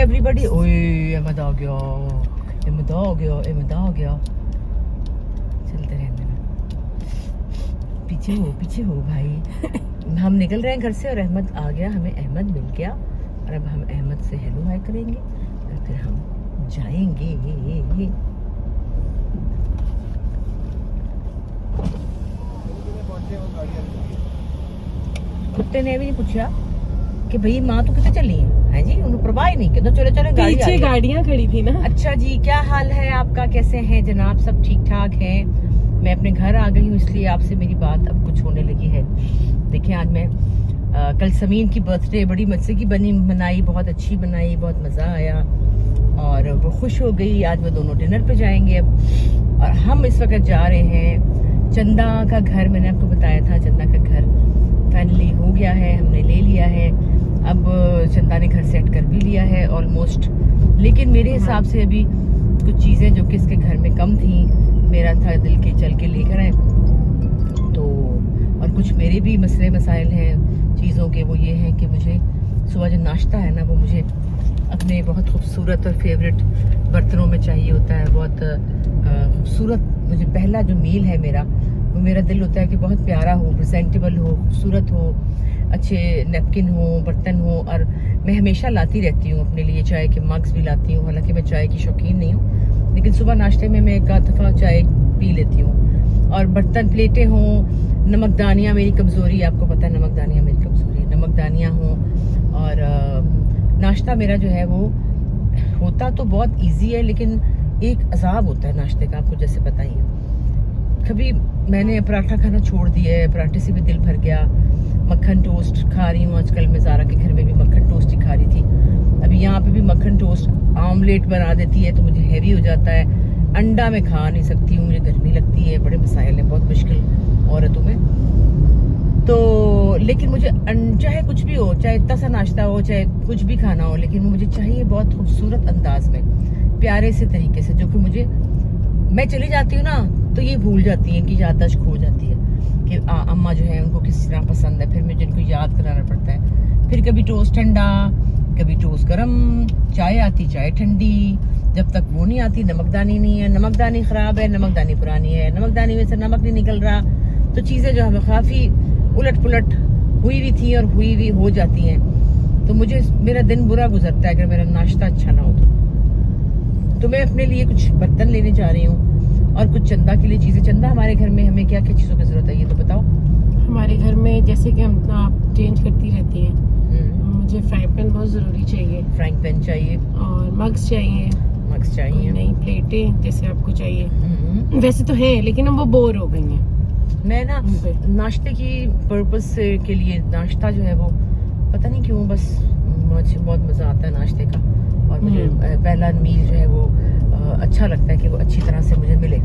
Everybody. ओए अहमद आ गया, अहमद आ गया, अहमद आ गया। चलते रहने दो, पीछे हो भाई। हम निकल रहे हैं घर से और अहमद आ गया, हमें अहमद मिल गया और अब हम अहमद से हेलो हाय करेंगे और फिर हम जाएंगे। कुत्ते ने भी नहीं पूछा कि भाई माँ तो कितने चली है जी, उन्हें परवाह ही नहीं कि तो चले चले पीछे गाड़ियाँ खड़ी थी ना। अच्छा जी, क्या हाल है आपका, कैसे हैं जनाब, सब ठीक ठाक हैं। मैं अपने घर आ गई हूँ इसलिए आपसे मेरी बात अब कुछ होने लगी है। देखिए आज मैं कल समीन की बर्थडे बड़ी मज़े की मनाई, बहुत अच्छी बनाई, बहुत मज़ा आया और वो खुश हो गई। आज वो दोनों डिनर पे जाएंगे अब। और हम इस वक्त जा रहे हैं चंदा का घर। मैंने आपको बताया था चंदा का घर फाइनली हो गया है, हमने ले लिया है। अब चंदा ने घर सेट कर भी लिया है ऑलमोस्ट, लेकिन मेरे हिसाब से अभी कुछ चीज़ें जो कि इसके घर में कम थी, मेरा था दिल के चल के लेकर आए तो, और कुछ मेरे भी मसले मसाइल हैं चीज़ों के। वो ये हैं कि मुझे सुबह जो नाश्ता है ना वो मुझे अपने बहुत खूबसूरत और फेवरेट बर्तनों में चाहिए होता है। बहुत खूबसूरत मुझे पहला जो मील है मेरा, वो मेरा दिल होता है कि बहुत प्यारा हो, प्रेजेंटेबल हो, खूबसूरत हो, अच्छे नैपकिन हो, बर्तन हो। और मैं हमेशा लाती रहती हूँ अपने लिए चाय के मग्स भी लाती हूँ। हालांकि मैं चाय की शौकीन नहीं हूँ, लेकिन सुबह नाश्ते में मैं एक आध दफ़ा चाय पी लेती हूँ। और बर्तन प्लेटें हों, नमकदानियाँ मेरी कमज़ोरी है, आपको पता है नमकदानियाँ मेरी कमज़ोरी है, नमकदानियाँ हों। और नाश्ता मेरा जो है वो होता तो बहुत ईजी है, लेकिन एक अजाब होता है नाश्ते का, आपको जैसे पता ही है। कभी मैंने पराठा खाना छोड़ दिया है, पराठे से भी दिल भर गया। मक्खन टोस्ट खा रही हूँ आजकल मैं, ज़ारा के घर में भी मक्खन टोस्ट ही खा रही थी। अभी यहाँ पे भी मक्खन टोस्ट आमलेट बना देती है तो मुझे हैवी हो जाता है। अंडा मैं खा नहीं सकती हूँ, मुझे गर्मी लगती है, बड़े मसाइल हैं, बहुत मुश्किल औरतों में तो। लेकिन मुझे चाहे कुछ भी हो, चाहे इतना सा नाश्ता हो, चाहे कुछ भी खाना हो, लेकिन मुझे चाहिए बहुत खूबसूरत अंदाज में, प्यारे से तरीके से, जो कि मुझे, मैं चली जाती हूँ ना तो ये भूल जाती है कि याददाश्त खो जाती है कि अम्मा जो है उनको किस तरह पसंद है। फिर मुझे इनको याद कराना पड़ता है। फिर कभी टोस्ट ठंडा, कभी टोस्ट गरम, चाय आती चाय ठंडी, जब तक वो नहीं आती नमकदानी नहीं है, नमकदानी ख़राब है, नमकदानी पुरानी है, नमकदानी में से नमक नहीं निकल रहा। तो चीज़ें जो हमें काफ़ी उलट पुलट हुई भी थी और हुई भी हो जाती हैं। तो मुझे मेरा दिन बुरा गुजरता है अगर मेरा नाश्ता अच्छा ना हो तो मैं अपने लिए कुछ बर्तन लेने जा रही हूँ और कुछ चंदा के लिए चीज़ें। चंदा हमारे घर में हमें क्या क्या चीज़ों की ज़रूरत है ये तो बताओ। हमारे घर में जैसे कि हम आप चेंज करती रहती हैं, मुझे फ्राइंग पैन बहुत ज़रूरी चाहिए, फ्राइंग पैन चाहिए और मग्स चाहिए, नई प्लेटें जैसे आपको चाहिए। वैसे तो है लेकिन अब वो बोर हो गई हैं। मैं ना नाश्ते की पर्पस के लिए, नाश्ता जो है वो पता नहीं क्यों बस मुझे बहुत मज़ा आता है नाश्ते का, और मुझे पहला मील जो है वो अच्छा लगता है कि वो अच्छी तरह से मुझे मिले।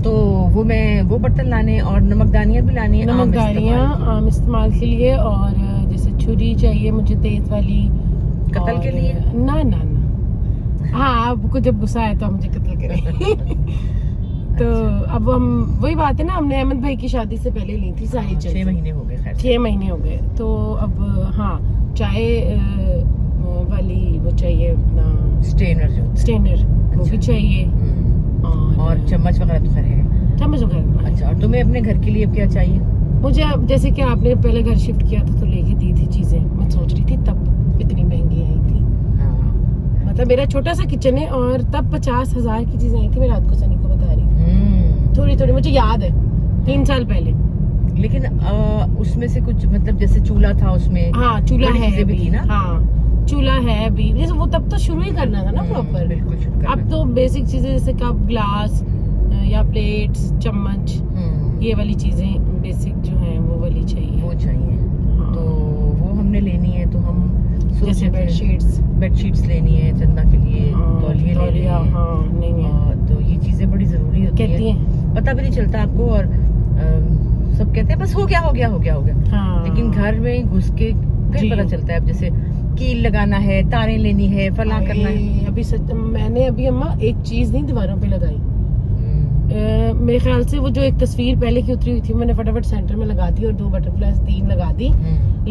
तो वो मैं वो बर्तन लाने और नमकदानियाँ भी लानी है, नमकदानियाँ आम इस्तेमाल के लिए। और जैसे छुरी चाहिए मुझे तेज वाली, कत्ल के लिए ना ना ना, हाँ आपको जब गुस्सा आया तो मुझे कत्ल करें। तो अब हम वही बात है ना, हमने अहमद भाई की शादी से पहले ली थी सारी। 6 महीने हो गए, खैर 6 महीने हो गए। तो अब हाँ चाय वाली वो चाहिए, अपना स्टेनर वो भी चाहिए। और चम्मच वगैरह तो खैर है, चम्मच वगैरह। अच्छा, और तुम्हें अपने घर के लिए अब क्या चाहिए? मुझे अब जैसे कि आपने पहले घर शिफ्ट किया था तो लेके दी थी चीजें, मैं सोच रही थी तब इतनी महंगी आई थी। मतलब मेरा छोटा सा किचन है और तब 50,000 की चीजें आई थी। मैं रात को सनी को बता रही थोड़ी थोड़ी, मुझे याद है 3 साल पहले। लेकिन उसमें से कुछ मतलब जैसे चूल्हा था उसमें, हाँ चूल्हा है भी थी ना, हाँ चूल्हा है अभी, जैसे वो तब तो शुरू ही करना था ना प्रॉपर। बिल्कुल शुरू करना। अब तो बेसिक चीजें जैसे कप, ग्लास या प्लेट्स, चम्मच, ये वाली चीजें बेसिक जो हैं वो वाली चाहिए, वो चाहिए। तो वो हमने लेनी है। तो हम जैसे बेडशीट्स लेनी है चंदा के लिए, तौलिए लेने हैं। हाँ नहीं है, तो ये चीजें बड़ी जरूरी होती हैं, पता भी नहीं चलता आपको। और सब कहते हैं बस हो गया। हाँ। लेकिन घर में घुस के फिर पता चलता है। अब जैसे कील लगाना है, तारें लेनी है, फला करना है। अभी मैंने अभी अम्मा एक चीज नहीं दीवारों पे लगाई। मेरे ख्याल से वो जो एक तस्वीर पहले की उतरी हुई थी मैंने फटाफट सेंटर में लगा दी और 2 बटरफ्लाइज 3 लगा दी।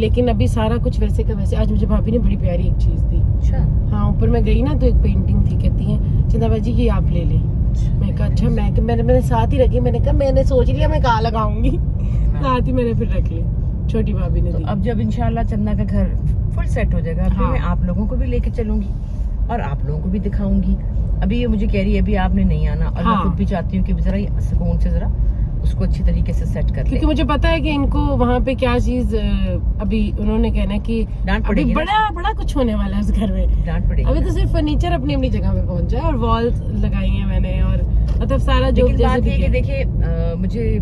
लेकिन अभी सारा कुछ वैसे का वैसे। आज मुझे भाभी ने बड़ी प्यारी एक चीज दी। अच्छा। हाँ ऊपर मैं गई ना तो एक पेंटिंग थी, कहती हैं चंदा जी ये आप ले लें। मैं कहा अच्छा, मैंने साथ ही रखी। मैंने कहा मैंने सोच लिया मैं कहाँ लगाऊंगी, साथ ही मैंने फिर रख ली, छोटी भाभी ने दी। अब जब इंशाल्लाह चंदा का घर फुल सेट हो जाएगा फिर मैं आप लोगों को भी लेके चलूंगी और आप लोगों को भी दिखाऊंगी। अभी ये मुझे कह रही है अभी आपने नहीं आना, और मैं खुद भी चाहती हूँ कि जरा सुकून से जरा उसको अच्छी तरीके से सेट कर ले, क्योंकि मुझे पता है कि इनको वहाँ पे क्या चीज अभी उन्होंने कहना है कि डांट पड़ेगी, बड़ा कुछ होने वाला है उस घर में, डांट पड़ेगी। अभी तो सिर्फ फर्नीचर अपनी अपनी जगह पे पहुंचा है और वॉल्स लगाई है मैंने, और मतलब सारा जो बात ये कि देखिए मुझे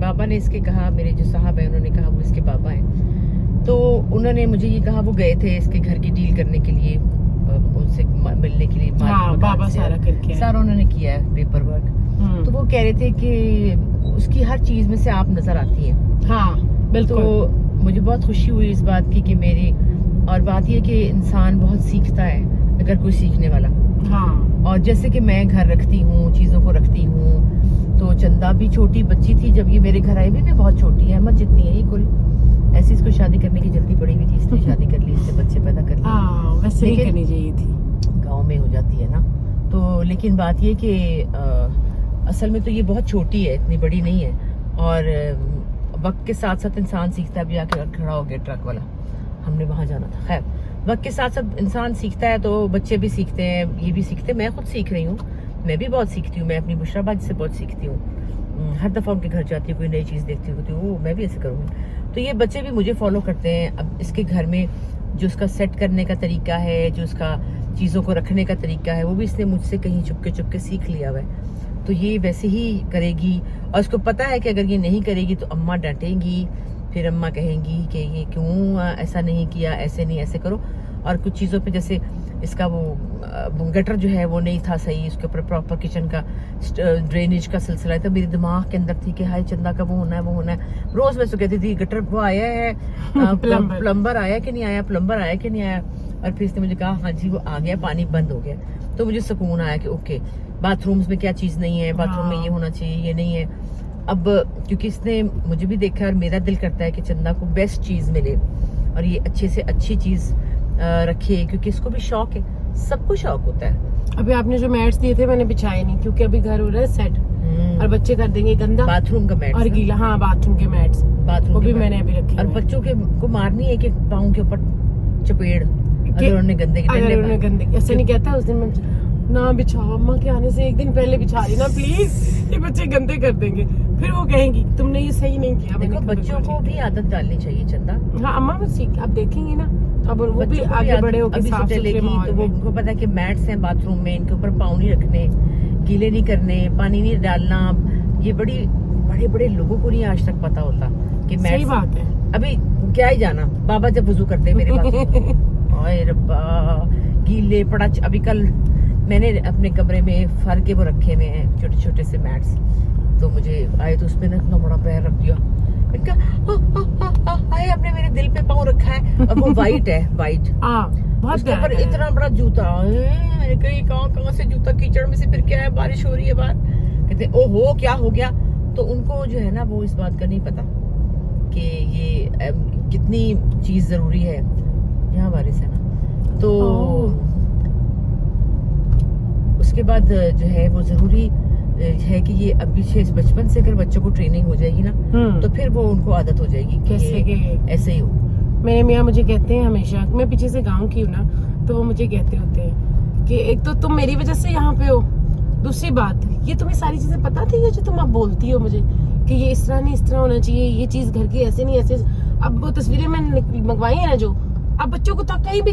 बाबा ने इसके कहा, मेरे जो साहब है उन्होंने कहा, वो इसके बाबा हैं, तो उन्होंने मुझे ये कहा वो गए थे इसके घर की डील करने के लिए, उनसे मिलने के लिए, बाबा सारा करके सारा उन्होंने किया है पेपर वर्क। तो वो कह रहे थे कि उसकी हर चीज में से आप नजर आती हैं। हाँ बिल्कुल। तो मुझे बहुत खुशी हुई इस बात की कि मेरी, और बात ये कि इंसान बहुत सीखता है अगर कोई सीखने वाला। हाँ। और जैसे कि मैं घर रखती हूँ, चीजों को रखती हूँ, तो चंदा भी छोटी बच्ची थी जब ये मेरे घर आई, भी बहुत छोटी है, अहमद जितनी है ये कुल, ऐसी इसको शादी करने की जल्दी पड़ी हुई थी, इसलिए शादी कर ली, इससे बच्चे पैदा कर लिए। वैसे नहीं करनी चाहिए थी, गाँव में हो जाती है ना। तो लेकिन बात ये कि असल में तो ये बहुत छोटी है, इतनी बड़ी नहीं है, और वक्त के साथ साथ इंसान सीखता है। अभी आके खड़ा हो गया ट्रक वाला, हमने वहां जाना था। खैर वक्त के साथ साथ इंसान सीखता है, तो बच्चे भी सीखते हैं, ये भी सीखते हैं, मैं खुद सीख रही हूँ, मैं भी बहुत सीखती हूँ। मैं अपनी बुशराबाद से बहुत सीखती हूँ, हर दफा उनके घर जाती हूँ, कोई नई चीज देखती हूँ तो मैं भी ऐसे करूँगी। तो ये बच्चे भी मुझे फॉलो करते हैं। अब इसके घर में जो उसका सेट करने का तरीका है, जो उसका चीजों को रखने का तरीका है, वो भी इसने मुझसे कहीं चुपके सीख लिया हुआ है। तो ये वैसे ही करेगी, और उसको पता है कि अगर ये नहीं करेगी तो अम्मा डांटेंगी, फिर अम्मा कहेंगी कि ये क्यों ऐसा नहीं किया, ऐसे नहीं, ऐसे करो। और कुछ चीज़ों पे जैसे इसका वो गटर जो है वो नहीं था सही, उसके ऊपर प्रॉपर किचन का ड्रेनेज का सिलसिला है, तो मेरे दिमाग के अंदर थी कि हाय चंदा का वो होना है, वो होना है। रोज मैं उसको कहती थी गटर वो आया है, प्लम्बर आया कि नहीं आया, प्लम्बर आया कि नहीं आया। और फिर इसने मुझे कहा हाँ जी वो आ गया, पानी बंद हो गया। तो मुझे सुकून आया कि ओके, बाथरूम्स में क्या चीज नहीं है, बाथरूम में ये होना चाहिए, ये नहीं है। अब क्योंकि इसने मुझे भी देखा और मेरा दिल करता है कि चंदा को बेस्ट चीज मिले और ये अच्छे से अच्छी चीज रखे, क्योंकि इसको भी शौक है, सबको शौक होता है। अभी आपने जो मैट्स दिए थे मैंने बिछाए नहीं, क्योंकि अभी घर हो रहा है सेट और बच्चे कर देंगे गंदा। बाथरूम का मैट और गीला, हाँ बाथरूम के मैट्स, बाथरूम वो भी मैंने अभी रखे। और बच्चों के को मारनी है कि पाँव के ऊपर चपेड़, अगर उन्होंने गंदे ऐसे नहीं कहता उस दिन मैं ना बिछाओ, अम्मा के आने से एक दिन पहले बिछा रही ना प्लीज, ये बच्चे गंदे कर देंगे, फिर वो कहेंगी तुमने ये सही नहीं किया। देखो बच्चों को भी आदत डालनी चाहिए चंदा। हाँ अम्मा वो सीख, आप देखेंगे ना अब वो भी आगे बड़े होकर साफ सुथरे माहौल तो वो उनको पता है कि मैट्स हैं बाथरूम में, इनके ऊपर पाँव नहीं रखने, गीले नहीं करने, पानी नहीं डालना। ये बड़े बड़े लोगों को नहीं आज तक पता होता कि मैट्स। सही बात है। अभी क्या ही जाना, बाबा जब वुजू करते मेरे बाथरूम ओए रब्बा गीले पड़ा। अभी कल मैंने अपने कमरे में फर के वो रखे हुए हैं छोटे छोटे से मैट्स, तो मुझे आए तो उसमें ना इतना बड़ा पैर रख दिया, आपने मेरे दिल पे पाँव रखा है। और वो वाइट है, वाइट उसके ऊपर इतना बड़ा जूता। मैंने कहा कहाँ से जूता, कीचड़ में से, फिर क्या है बारिश हो रही है बाहर, कहते ओहो क्या हो गया। तो उनको जो है ना वो इस बात का नहीं पता कि ये कितनी चीज जरूरी है। यहाँ बारिश है ना, तो उसके बाद जो है वो जरूरी है कि ये अभी से बचपन से अगर बच्चों को ट्रेनिंग हो जाएगी ना तो फिर वो उनको आदत हो जाएगी कैसे कि ऐसे ही हो। मेरे मियाँ मुझे कहते हैं हमेशा, मैं पीछे से गांव की हूँ ना, तो वो मुझे कहते होते हैं कि एक तो तुम मेरी वजह से यहाँ पे हो, दूसरी बात ये तुम्हें सारी चीजें पता थी ये जो तुम अब बोलती हो मुझे कि ये इस तरह नहीं इस तरह होना चाहिए, ये चीज घर की ऐसे नहीं ऐसे। अब वो तस्वीरें मैंने मंगवाई है ना जो, अब बच्चों को तो कहीं भी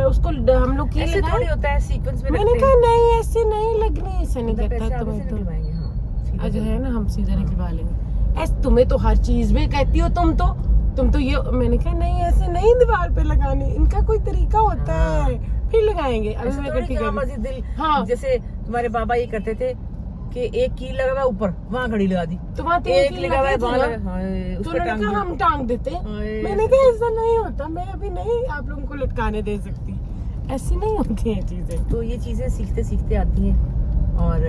उसको हम लोग ऐसे थोड़ी होता है सीक्वेंस में। मैंने कहा नहीं ऐसे नहीं लगनी, ऐसा नहीं कहता तुम्हें तो जो है ना हम सीधा निकलवा लेंगे। ऐसे तुम्हें तो हर चीज में कहती हो तुम तो ये। मैंने कहा नहीं ऐसे नहीं दीवार पे लगानी, इनका कोई तरीका होता है, फिर लगाएंगे। अभी मैं इकट्ठी कर दिल। हाँ जैसे तुम्हारे बाबा ये करते थे कि एक कील लगा हुआ ऊपर, वहाँ घड़ी लगा दी, तो वहाँ एक लगा हुआ तो उन्होंने कहा हम टांग देते। मैंने कहा ऐसा नहीं होता, मैं अभी नहीं आप लोगों को लटकाने दे सकती, ऐसी नहीं होती है चीजें। तो ये चीजें सीखते सीखते आती हैं, और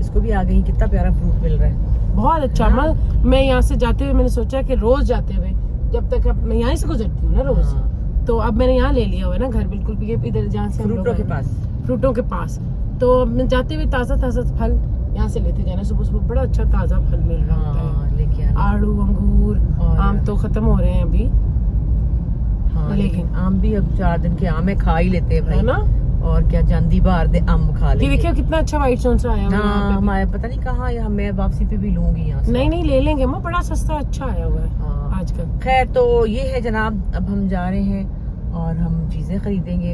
इसको भी आगे ही कितना प्यारा फ्रूट मिल रहा है, बहुत अच्छा। मैं यहाँ से जाते हुए मैंने सोचा कि रोज जाते हुए जब तक मैं यहाँ से गुजरती हूँ ना रोज, तो अब मैंने यहाँ ले लिया हुआ है ना घर, बिल्कुल भी इधर जहाँ से हम लोग फ्रूटों के आए। पास। फ्रूटों के पास। तो अब जाते हुए ताज़ा ताज़ा फल यहाँ से लेते जाना, सुबह सुबह बड़ा अच्छा ताज़ा फल मिल रहा होता है। हाँ, लेके आना। आड़ू, अंगूर, और आम तो खत्म हो रहे हैं अभी, हाँ, लेकिन आम भी अब 4 दिन के आम है, खा ही लेते हैं है भाई। ना। और क्या, जांदी बाहर दे आम खा ये लेंगे। देखियो कितना अच्छा व्हाइट सॉस आया हुआ है यहाँ हाँ, पे भी। हमारे पता नहीं कहाँ, यहाँ मैं वापसी पे भी लूंगी यहाँ से। नहीं ले लेंगे, मैं बड़ा सस्ता अच्छा आया हुआ है हाँ। आजकल। खैर, तो ये है जनाब, अब हम जा रहे हैं और हम चीजें खरीदेंगे,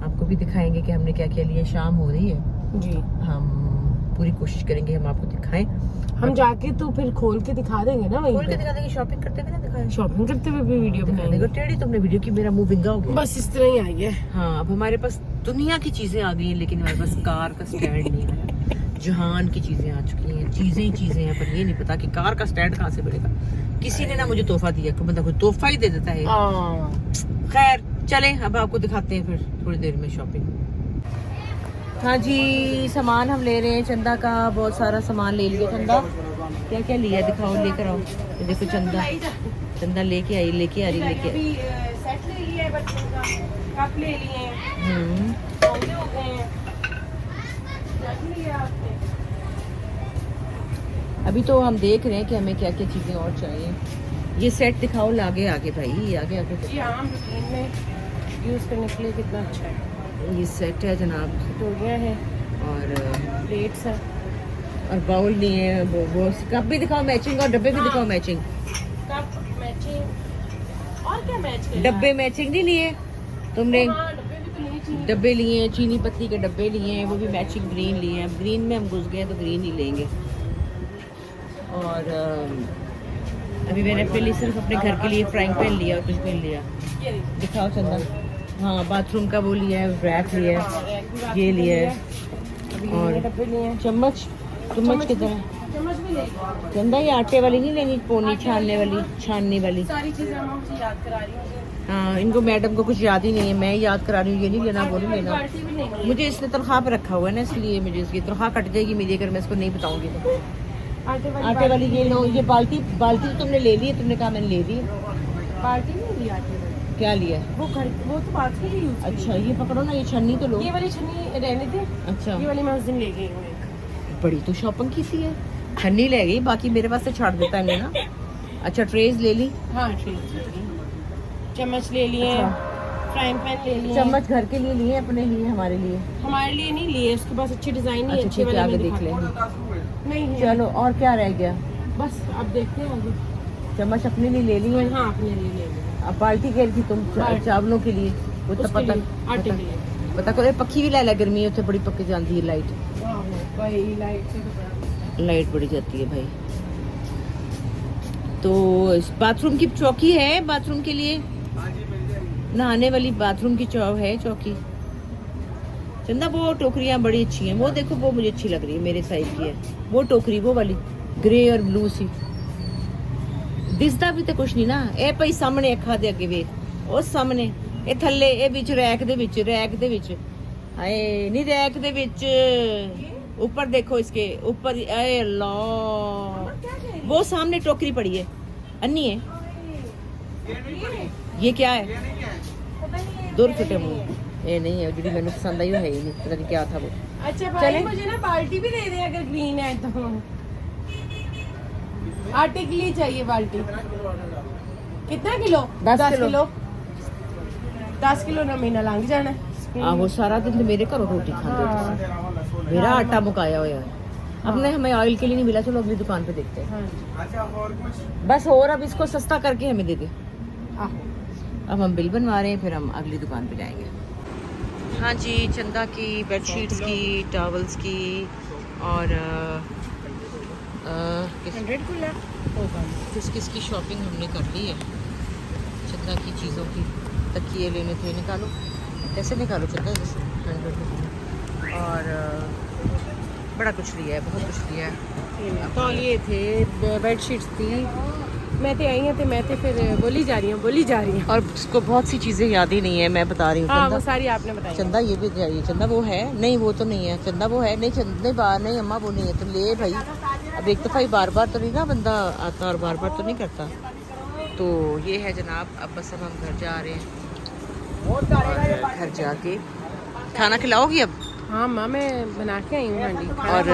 आपको भी दिखाएंगे कि हमने क्या क्या लिया। शाम हो रही है जी, हम पूरी कोशिश करेंगे हम आपको दिखाएं। हम जाके तो फिर खोल के दिखा देंगे ना, वहीं खोल के पे दिखा देंगे, शॉपिंग करते हुए ना दिखाएं। शॉपिंग करते हुए भी वीडियो दिखा बनाएंगे। देंगे। टेढ़ी तुमने वीडियो की, मेरा मुंह विंगा हो गया। बस इस तरह ही आई है। हाँ, अब हमारे पास दुनिया की चीजें आ गई हैं, लेकिन हमारे पास कार का स्टैंड नहीं आया। जहान की चीजें आ चुकी हैं, चीजें ही चीजें हैं, पर ये नहीं पता कि कार का स्टैंड कहाँ से मिलेगा। किसी ने ना मुझे तोहफा दिया, कोई बंदा कोई तोहफा ही दे देता है। खैर चलें, अब आपको दिखाते हैं फिर थोड़ी देर में शॉपिंग। हाँ जी, सामान हम ले रहे हैं चंदा का, बहुत सारा सामान ले लिया। चंदा क्या क्या लिया, दिखाओ, लेकर आओ। ये देखो चंदा लेके आ रही सेट ले लिया है बच्चों का, कप ले लिए हैं, हम्म, पौधे हो गए हैं। रख लिया आपने। अभी तो हम देख रहे हैं कि हमें क्या क्या चीजें और चाहिए। ये सेट दिखाओ, आगे आगे भाई, आगे आगे ये दिखाओ। आम रूटीन में यूज करने के लिए कितना अच्छा है। ये सेट है जनाब, कटोरियाँ हैं, और प्लेट्स है, बाउल लिए हैं, वो कप भी दिखाओ मैचिंग, और डब्बे भी दिखाओ मैचिंग। Cup matching. और क्या मैच करना है? डब्बे मैचिंग नहीं लिए तुमने? हाँ, डब्बे भी तो नहीं चाहिए। डब्बे लिए हैं, चीनी पत्ती के डब्बे लिए हैं, वो भी मैचिंग ग्रीन लिए हैं। ग्रीन में हम घुस गए तो ग्रीन ही लेंगे। और अभी मैंने अपने लिए सिर्फ अपने घर के लिए फ्राइंग पैन लिया और कुछ भी नहीं लिया। ये देखिए। दिखाओ चंदा। हाँ, बाथरूम का वो लिया है, रैक लिया है, ये लिया है, अभी और ये डब्बे लिए हैं। चम्मच की तरह। चम्मच भी ले। चंदा ये आटे वाली नहीं लेंगी, पोनी छानने वाली। सारी चीजें हम मुझे याद करा रही हूँ। हाँ, इनको मैडम को कुछ याद ही नहीं है, मैं याद करा रही हूँ। ये नहीं लेना, वो नहीं लेना। बाल्टी भी नहीं मुझे इसने तनख्वाह पे रखा हुआ है ना, इसलिए मुझे इसकी तनख्वाह कट जाएगी मेरी अगर मैं इसको नहीं बताऊंगी तो। आटे वाली ये लो। ये बाल्टी तो तुमने ले ली है, तुमने कहा मैंने ले ली। बाल्टी नहीं ली आटे वाली। क्या लिया? वो तो बात के लिए यूज। अच्छा, ये पकड़ो ना, ये छन्नी तो लो। ये वाली छन्नी रहने दे। अच्छा, ये वाली मैं उस दिन ले गई हूँ एक। बड़ी तो शॉपिंग की थी है। छन्नी ले गई, बाकी मेरे पास से छाड़ देता है ना। अच्छा, ट्रेज ले ली। हाँ, ट्रेज ले ली, चम्मच ले लिए, फ्राइंग पैन ले लिए। चम्मच घर के लिए लिए, अपने लिए, हमारे लिए? हमारे लिए नहीं लिए, उसके पास अच्छी डिजाइन नहीं, अच्छा, अच्छे ठीक है, वाले आगे में देख दिखा- लेंगे। नहीं है। चलो, और क्या रह गया? बस अब देखते हैं आगे। चम्मच अपने लिए ले ली है। हाँ, अपने लिए ले लिए। अब बाल्टी कह रही थी तुम बाल्टी। चावलों के लिए, वो तो उसके पता लिए, आटे के लिए। पता करो, पक्की भी ला ला, गर्मी है, बड़ी पक्की जाती है लाइट। भाई लाइट से तो बड़ा- लाइट बढ़ी जाती है भाई। तो इस बाथरूम की चौकी है, बाथरूम के लिए नहाने वाली बाथरूम की है चौकी। चंदा, वो टोकरियां बड़ी अच्छी हैं, वो देखो, वो मुझे अच्छी लग रही है, मेरे साइज की है वो टोकरी, वो वाली ग्रे और ब्लू सी। दिसदा भी तो कुछ नहीं ना। ए भाई सामने अखा दे अगे वे, ਉਹ ਸਾਹਮਣੇ ਇਹ ਥੱਲੇ ਇਹ ਵਿੱਚ ਰੈਕ ਦੇ ਵਿੱਚ ਹਾਏ ਨਹੀਂ ਰੈਕ ਦੇ ਵਿੱਚ ऊपर देखो, इसके ऊपर। अरे अल्लाह, वो सामने टोकरी पड़ी है, अन्नी है। ये क्या है? 2 रुपये का मुंह। ये नहीं है, जी मैंने पसंद आई, वो है ही नहीं, पता नहीं क्या था वो। अच्छा भाई, मुझे ना बाल्टी भी दे दे अगर ग्रीन है तो। आटे के लिए चाहिए बाल्टी। कितना किलो? 10 किलो। 10 किलो ना महीना लंघ जाना। आहो, सारा दिन तो मेरे घरों रोटी खाते हो तुसीं। मेरा आटा मुकाया हुआ है। अपने हमें ऑयल के लिए नहीं मिला, चलो अगली दुकान पे देखते हैं। बस, और अब इसको सस्ता करके हमें दे दे। अब हम बिल बनवा रहे हैं, फिर हम अगली दुकान पे जाएंगे। हाँ जी, चंदा की बेडशीट्स की, टॉवल्स की, और 100 किस की शॉपिंग हमने कर ली है। चंदा की चीज़ों की, तकिए लेने थे, निकालो, कैसे निकालो चंदा, जैसे 100। और बड़ा कुछ लिया है, बहुत कुछ लिया है। तौलिए थे, बेडशीट्स थी। मैं तो आई हूँ, तो मैं तो फिर बोली जा रही हूँ। और उसको बहुत सी चीज़ें याद ही नहीं है, मैं बता रही हूँ। हाँ, वो सारी आपने बताई। चंदा ये भी चाहिए। चंदा वो है नहीं, वो तो नहीं है। चंदा वो है नहीं, चंदा बार नहीं, अम्मा वो नहीं है, तो ले भाई। अब एक दफ़ा ही बार बार तो नहीं ना बंदा आता, और बार बार तो नहीं करता। तो ये है जनाब, अब बस अब हम घर जा रहे हैं। और घर जाके खाना खिलाओगी अब? हाँ माँ, मैं बना के आई हूँ हांडी, और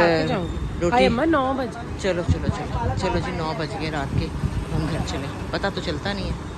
रोटी? अम्मा 9 बजे। चलो चलो चलो चलो जी, 9 बज गए रात के, हम घर चले। पता तो चलता नहीं है।